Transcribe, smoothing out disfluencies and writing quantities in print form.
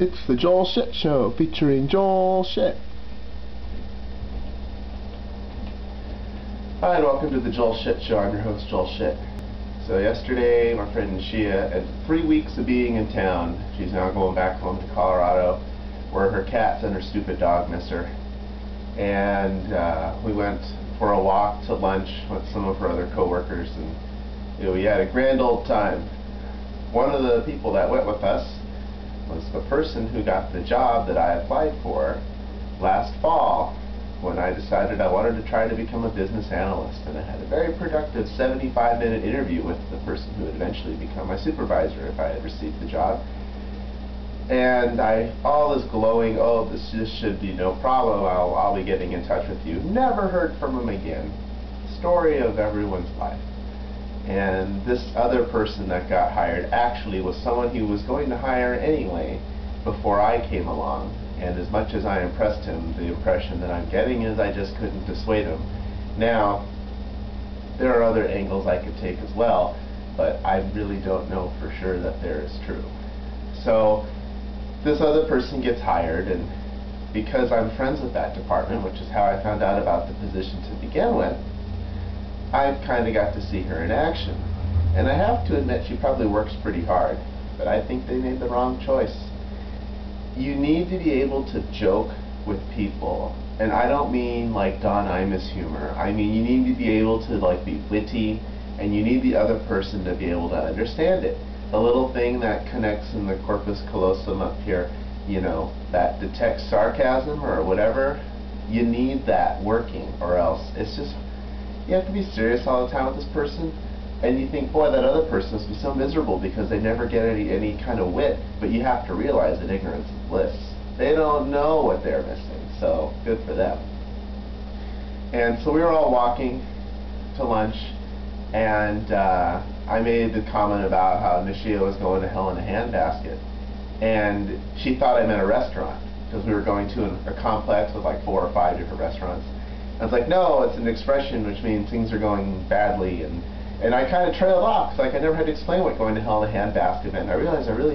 It's the Joel Shit Show featuring Joel Shit. Hi and welcome to the Joel Shit Show. I'm your host, Joel Shit. So yesterday, my friend Nishia, at 3 weeks of being in town, she's now going back home to Colorado, where her cats and her stupid dog miss her. And we went for a walk to lunch with some of her other co-workers, and we had a grand old time. One of the people that went with us was the person who got the job that I applied for last fall when I decided I wanted to try to become a business analyst. And I had a very productive 75-minute interview with the person who would eventually become my supervisor if I had received the job. And all this glowing, oh, this should be no problem, I'll be getting in touch with you. Never heard from him again. Story of everyone's life. And this other person that got hired actually was someone he was going to hire anyway before I came along. And as much as I impressed him, the impression that I'm getting is I just couldn't dissuade him. Now, there are other angles I could take as well, but I really don't know for sure that they're as true. So this other person gets hired, and because I'm friends with that department, which is how I found out about the position to begin with, I've kind of got to see her in action. And I have to admit she probably works pretty hard, but I think they made the wrong choice. You need to be able to joke with people, and I don't mean like Don Imus humor. I mean you need to be able to be witty, and you need the other person to be able to understand it. The little thing that connects in the corpus callosum up here, that detects sarcasm or whatever, you need that working, or else it's just, you have to be serious all the time with this person, and you think, boy, that other person must be so miserable because they never get any kind of wit. But you have to realize that ignorance is bliss. They don't know what they're missing, so good for them. And so we were all walking to lunch, and I made the comment about how Nishia was going to hell in a handbasket, and she thought I meant a restaurant because we were going to a complex with like 4 or 5 different restaurants. I was like, no, it's an expression which means things are going badly, and I kind of trailed off because I never had to explain what going to hell in a handbasket meant. I realized I really